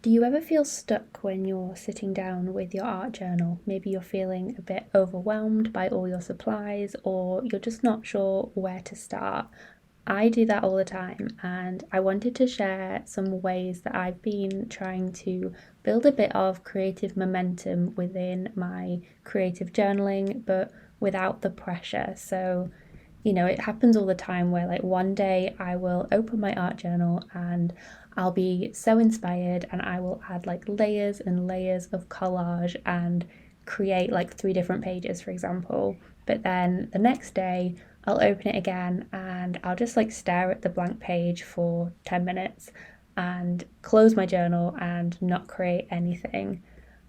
Do you ever feel stuck when you're sitting down with your art journal? Maybe you're feeling a bit overwhelmed by all your supplies, or you're just not sure where to start. I do that all the time, and I wanted to share some ways that I've been trying to build a bit of creative momentum within my creative journaling, but without the pressure. So, it happens all the time where, like, one day I will open my art journal and I'll be so inspired and I will add like layers and layers of collage and create like 3 different pages, for example. But then the next day, I'll open it again and I'll just like stare at the blank page for 10 minutes and close my journal and not create anything.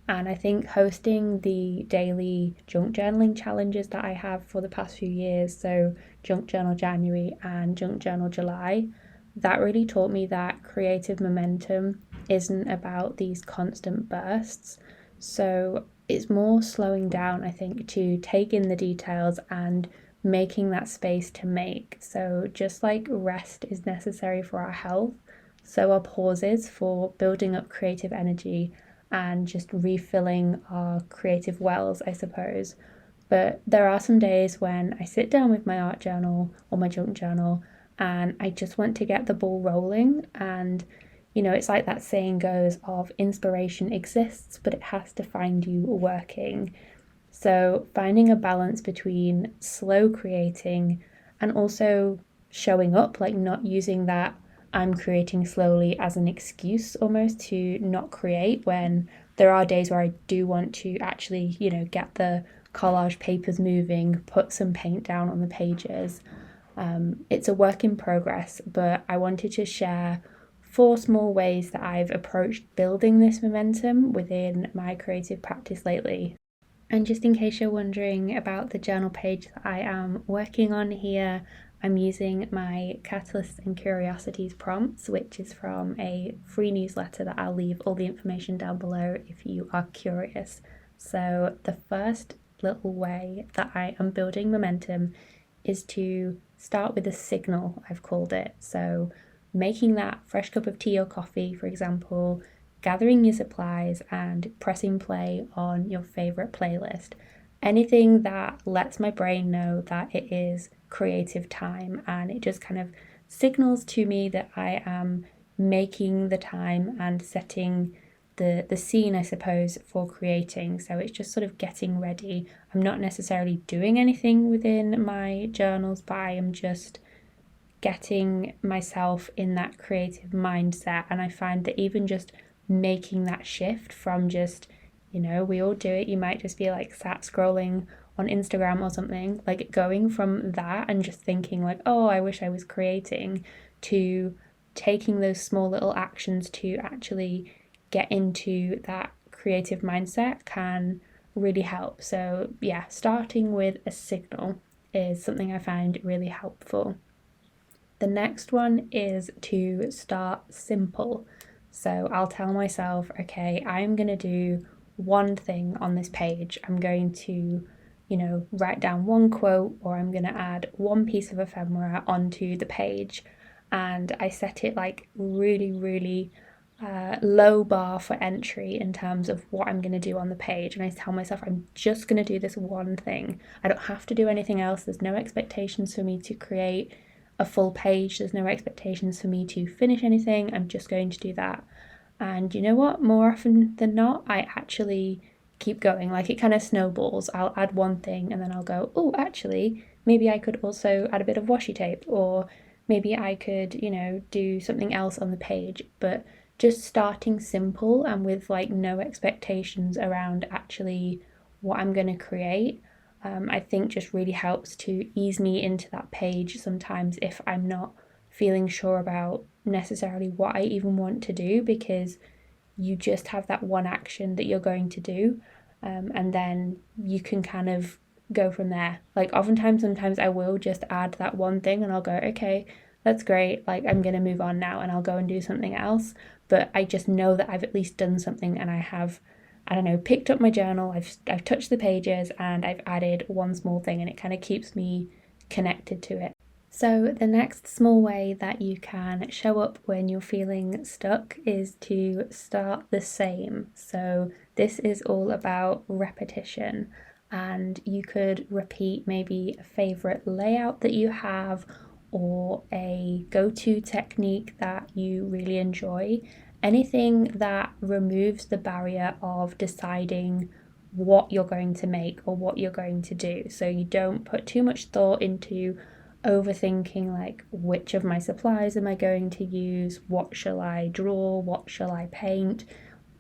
And I think hosting the daily junk journaling challenges that I have for the past few years, so Junk Journal January and Junk Journal July, that really taught me that creative momentum isn't about these constant bursts. So it's more slowing down, I think, to take in the details and making that space to make. So just like rest is necessary for our health, so are pauses for building up creative energy and just refilling our creative wells, I suppose. But there are some days when I sit down with my art journal or my junk journal and I just want to get the ball rolling. And, it's like that saying goes of inspiration exists, but it has to find you working. So finding a balance between slow creating and also showing up, like not using that I'm creating slowly as an excuse almost to not create when there are days where I do want to actually, get the collage papers moving, put some paint down on the pages. It's a work in progress, but I wanted to share 4 small ways that I've approached building this momentum within my creative practice lately. And just in case you're wondering about the journal page that I am working on here, I'm using my Catalysts and Curiosities prompts, which is from a free newsletter that I'll leave all the information down below if you are curious. So the first little way that I am building momentum is to start with a signal, I've called it. So making that fresh cup of tea or coffee, for example, gathering your supplies and pressing play on your favorite playlist. Anything that lets my brain know that it is creative time, and it just kind of signals to me that I am making the time and setting the scene, I suppose, for creating. So it's just sort of getting ready. I'm not necessarily doing anything within my journals, but I am just getting myself in that creative mindset. And I find that even just making that shift from just, we all do it, you might just be like sat scrolling on Instagram or something, like going from that and just thinking like, oh, I wish I was creating, to taking those small little actions to actually get into that creative mindset can really help. So yeah, starting with a signal is something I find really helpful. The next one is to start simple. So I'll tell myself, okay, I'm going to do one thing on this page. I'm going to, write down one quote, or I'm going to add one piece of ephemera onto the page. And I set it like really, really low bar for entry in terms of what I'm going to do on the page. And I tell myself, I'm just going to do this one thing. I don't have to do anything else. There's no expectations for me to create a full page. There's no expectations for me to finish anything. I'm just going to do that. And you know what? More often than not, I actually keep going. Like, it kind of snowballs. I'll add one thing and then I'll go, oh, actually, maybe I could also add a bit of washi tape, or maybe I could, do something else on the page. But just starting simple and with like no expectations around actually what I'm going to create, I think just really helps to ease me into that page sometimes if I'm not feeling sure about necessarily what I even want to do, because you just have that one action that you're going to do, and then you can kind of go from there. Like, oftentimes, sometimes I will just add that one thing and I'll go, okay, that's great, like I'm going to move on now, and I'll go and do something else. But I just know that I've at least done something, and I have, I don't know, picked up my journal, I've touched the pages, and I've added one small thing, and it kind of keeps me connected to it. So, the next small way that you can show up when you're feeling stuck is to start the same. So, this is all about repetition, and you could repeat maybe a favorite layout that you have or a go to technique that you really enjoy. Anything that removes the barrier of deciding what you're going to make or what you're going to do. So, you don't put too much thought into overthinking like which of my supplies am I going to use, what shall I draw, what shall I paint.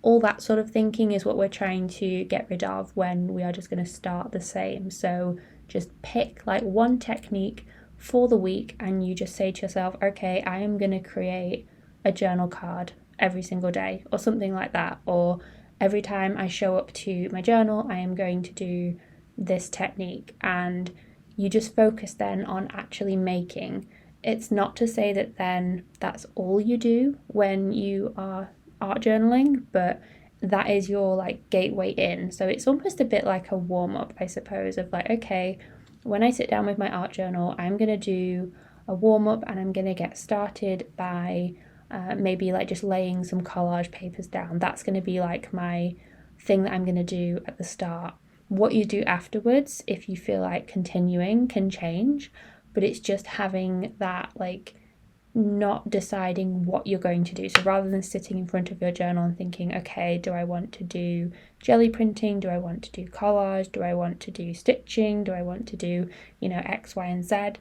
All that sort of thinking is what we're trying to get rid of when we are just going to start the same. So just pick like one technique for the week and you just say to yourself, okay, I am going to create a journal card every single day or something like that. Or every time I show up to my journal, I am going to do this technique. And you just focus then on actually making. It's not to say that then that's all you do when you are art journaling, but that is your like gateway in. So it's almost a bit like a warm up, I suppose, of like, okay, when I sit down with my art journal, I'm going to do a warm up and I'm going to get started by maybe like just laying some collage papers down. That's going to be like my thing that I'm going to do at the start. What you do afterwards, if you feel like continuing, can change, but it's just having that like not deciding what you're going to do. So rather than sitting in front of your journal and thinking, okay, do I want to do jelly printing? Do I want to do collage? Do I want to do stitching? Do I want to do, X, Y, and Z?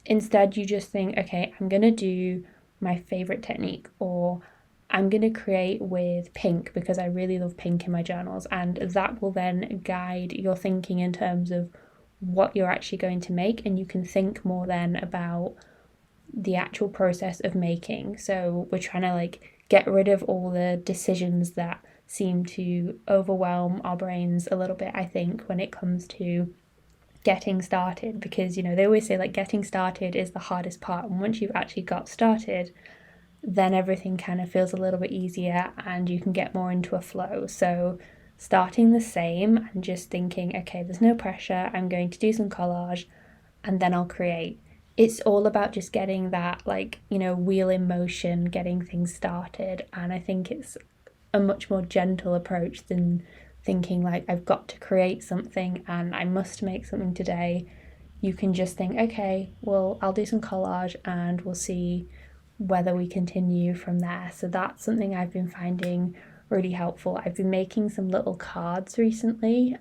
Instead, you just think, okay, I'm going to do my favorite technique, or I'm going to create with pink because I really love pink in my journals. And that will then guide your thinking in terms of what you're actually going to make. And you can think more then about the actual process of making. So we're trying to like get rid of all the decisions that seem to overwhelm our brains a little bit, I think, when it comes to getting started, because they always say like getting started is the hardest part, and once you've actually got started, then everything kind of feels a little bit easier and you can get more into a flow. So starting the same and just thinking, okay, there's no pressure, I'm going to do some collage and then I'll create. It's all about just getting that like, wheel in motion, getting things started. And I think it's a much more gentle approach than thinking like I've got to create something and I must make something today. You can just think, okay, well, I'll do some collage and we'll see whether we continue from there. So that's something I've been finding really helpful. I've been making some little cards recently,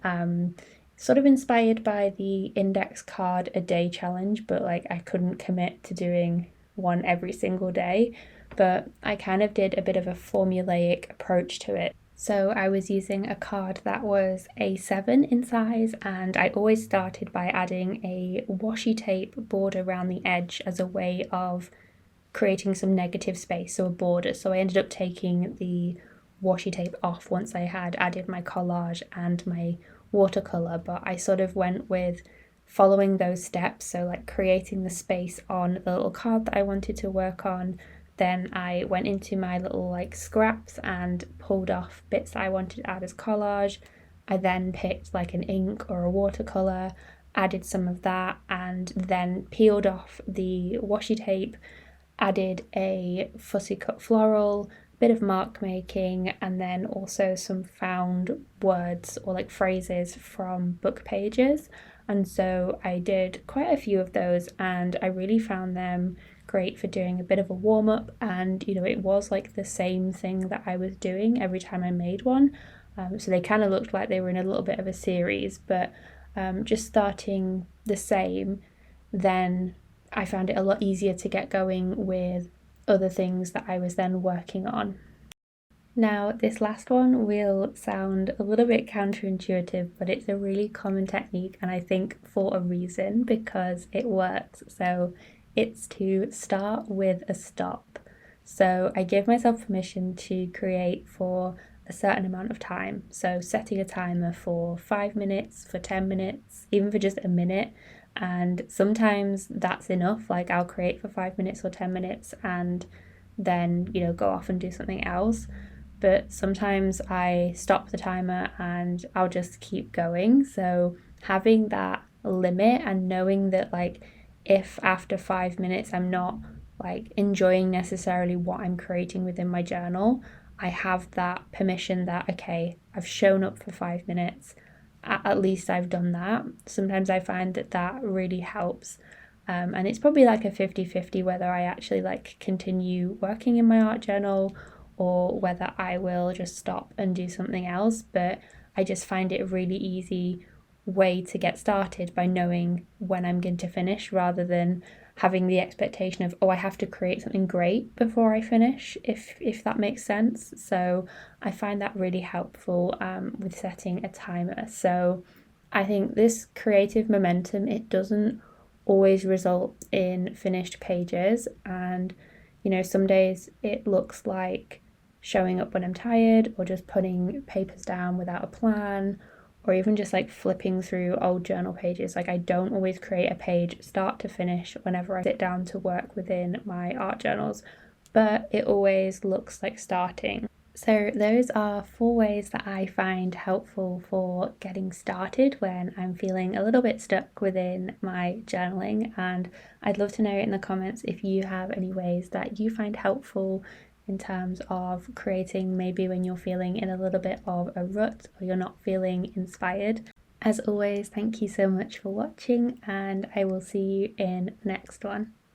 sort of inspired by the index card a day challenge, but like I couldn't commit to doing one every single day. But I kind of did a bit of a formulaic approach to it. So I was using a card that was A7 in size, and I always started by adding a washi tape border around the edge as a way of creating some negative space, so a border. So I ended up taking the washi tape off once I had added my collage and my watercolor, but I sort of went with following those steps, so like creating the space on the little card that I wanted to work on. Then I went into my little like scraps and pulled off bits that I wanted to add as collage. I then picked like an ink or a watercolor, added some of that, and then peeled off the washi tape, added a fussy cut floral, bit of mark making, and then also some found words or like phrases from book pages. And so I did quite a few of those and I really found them great for doing a bit of a warm up. And it was like the same thing that I was doing every time I made one. So they kind of looked like they were in a little bit of a series, but just starting the same, then I found it a lot easier to get going with other things that I was then working on. Now, this last one will sound a little bit counterintuitive, but it's a really common technique, and I think for a reason, because it works. So it's to start with a stop. So I give myself permission to create for a certain amount of time. So setting a timer for 5 minutes, for 10 minutes, even for just a minute. And sometimes that's enough. Like I'll create for 5 minutes or 10 minutes and then, go off and do something else. But sometimes I stop the timer and I'll just keep going. So having that limit and knowing that like if after 5 minutes I'm not like enjoying necessarily what I'm creating within my journal, I have that permission that, okay, I've shown up for 5 minutes, at least I've done that. Sometimes I find that that really helps. And it's probably like a 50-50 whether I actually like continue working in my art journal or whether I will just stop and do something else. But I just find it a really easy way to get started by knowing when I'm going to finish rather than having the expectation of, oh, I have to create something great before I finish, if that makes sense. So I find that really helpful with setting a timer. So I think this creative momentum, it doesn't always result in finished pages. And, some days it looks like showing up when I'm tired or just putting papers down without a plan or even just like flipping through old journal pages. Like I don't always create a page start to finish whenever I sit down to work within my art journals, but it always looks like starting. So those are 4 ways that I find helpful for getting started when I'm feeling a little bit stuck within my journaling. And I'd love to know in the comments if you have any ways that you find helpful in terms of creating, maybe when you're feeling in a little bit of a rut or you're not feeling inspired. As always, thank you so much for watching, and I will see you in the next one.